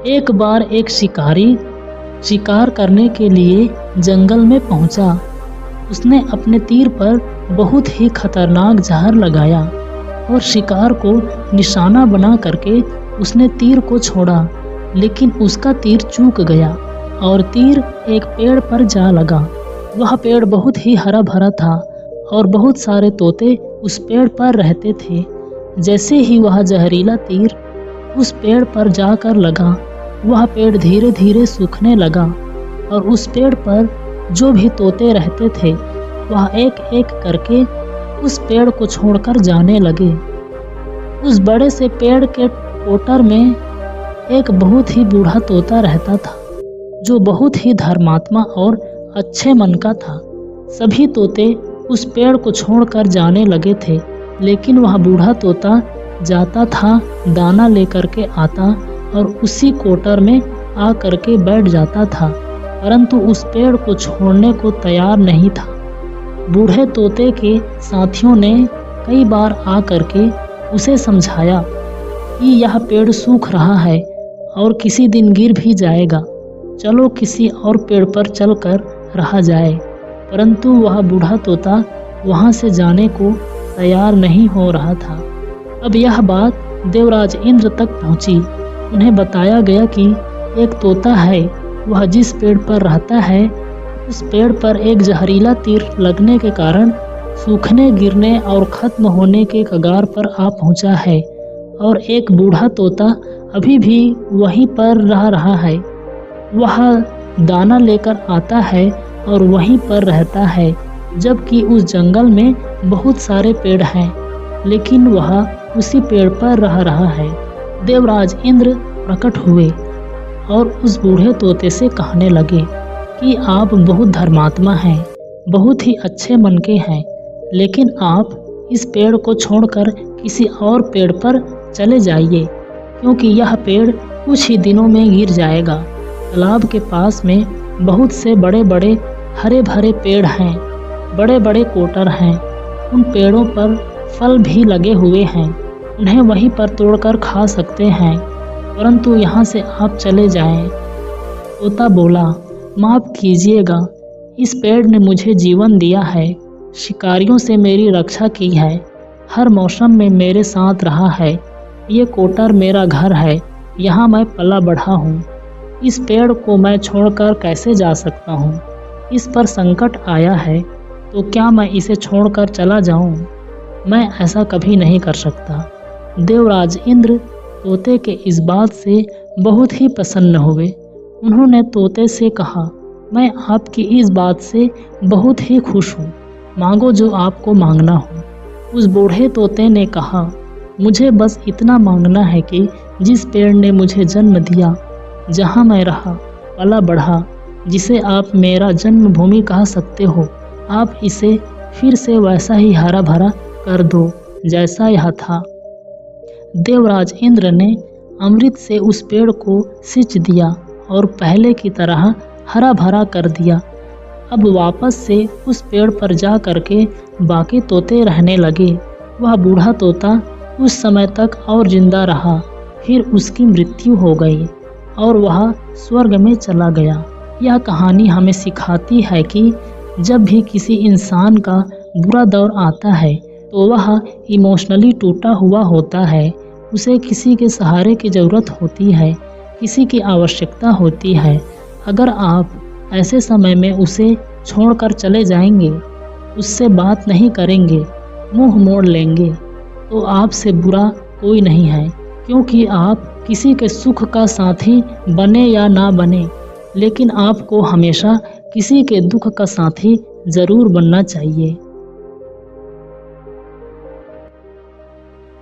एक बार एक शिकारी शिकार करने के लिए जंगल में पहुंचा। उसने अपने तीर पर बहुत ही खतरनाक जहर लगाया और शिकार को निशाना बना करके उसने तीर को छोड़ा, लेकिन उसका तीर चूक गया और तीर एक पेड़ पर जा लगा। वह पेड़ बहुत ही हरा भरा था और बहुत सारे तोते उस पेड़ पर रहते थे। जैसे ही वह जहरीला तीर उस पेड़ पर जाकर लगा, वह पेड़ धीरे धीरे सूखने लगा और उस पेड़ पर जो भी तोते रहते थे वह एक एक करके उस पेड़ को छोड़कर जाने लगे। उस बड़े से पेड़ के कोटर में एक बहुत ही बूढ़ा तोता रहता था, जो बहुत ही धर्मात्मा और अच्छे मन का था। सभी तोते उस पेड़ को छोड़कर जाने लगे थे, लेकिन वह बूढ़ा तोता जाता था, दाना लेकर के आता और उसी कोटर में आ करके बैठ जाता था, परंतु उस पेड़ को छोड़ने को तैयार नहीं था। बूढ़े तोते के साथियों ने कई बार आ करके उसे समझाया कि यह पेड़ सूख रहा है और किसी दिन गिर भी जाएगा, चलो किसी और पेड़ पर चलकर रहा जाए, परंतु वह बूढ़ा तोता वहाँ से जाने को तैयार नहीं हो रहा था। अब यह बात देवराज इंद्र तक पहुँची। उन्हें बताया गया कि एक तोता है, वह जिस पेड़ पर रहता है उस पेड़ पर एक जहरीला तीर लगने के कारण सूखने, गिरने और ख़त्म होने के कगार पर आ पहुँचा है, और एक बूढ़ा तोता अभी भी वहीं पर रह रहा है। वह दाना लेकर आता है और वहीं पर रहता है, जबकि उस जंगल में बहुत सारे पेड़ हैं, लेकिन वह उसी पेड़ पर रह रहा है। देवराज इंद्र प्रकट हुए और उस बूढ़े तोते से कहने लगे कि आप बहुत धर्मात्मा हैं, बहुत ही अच्छे मन के हैं, लेकिन आप इस पेड़ को छोड़कर किसी और पेड़ पर चले जाइए, क्योंकि यह पेड़ कुछ ही दिनों में गिर जाएगा। तालाब के पास में बहुत से बड़े बड़े हरे भरे पेड़ हैं, बड़े बड़े कोटर हैं, उन पेड़ों पर फल भी लगे हुए हैं, उन्हें वहीं पर तोड़कर खा सकते हैं, परंतु यहाँ से आप चले जाएं। तोता बोला, माफ़ कीजिएगा, इस पेड़ ने मुझे जीवन दिया है, शिकारियों से मेरी रक्षा की है, हर मौसम में मेरे साथ रहा है, ये कोटर मेरा घर है, यहाँ मैं पला बढ़ा हूँ। इस पेड़ को मैं छोड़कर कैसे जा सकता हूँ? इस पर संकट आया है तो क्या मैं इसे छोड़कर चला जाऊँ? मैं ऐसा कभी नहीं कर सकता। देवराज इंद्र तोते के इस बात से बहुत ही प्रसन्न हुए। उन्होंने तोते से कहा, मैं आपकी इस बात से बहुत ही खुश हूँ, मांगो जो आपको मांगना हो। उस बूढ़े तोते ने कहा, मुझे बस इतना मांगना है कि जिस पेड़ ने मुझे जन्म दिया, जहाँ मैं रहा, पला बढ़ा, जिसे आप मेरा जन्मभूमि कह सकते हो, आप इसे फिर से वैसा ही हरा भरा कर दो जैसा यह था। देवराज इंद्र ने अमृत से उस पेड़ को सींच दिया और पहले की तरह हरा भरा कर दिया। अब वापस से उस पेड़ पर जा करके बाकी तोते रहने लगे। वह बूढ़ा तोता कुछ समय तक और जिंदा रहा, फिर उसकी मृत्यु हो गई और वह स्वर्ग में चला गया। यह कहानी हमें सिखाती है कि जब भी किसी इंसान का बुरा दौर आता है तो वह इमोशनली टूटा हुआ होता है, उसे किसी के सहारे की ज़रूरत होती है, किसी की आवश्यकता होती है। अगर आप ऐसे समय में उसे छोड़कर चले जाएंगे, उससे बात नहीं करेंगे, मुंह मोड़ लेंगे, तो आपसे बुरा कोई नहीं है, क्योंकि आप किसी के सुख का साथी बने या ना बने, लेकिन आपको हमेशा किसी के दुख का साथी ज़रूर बनना चाहिए।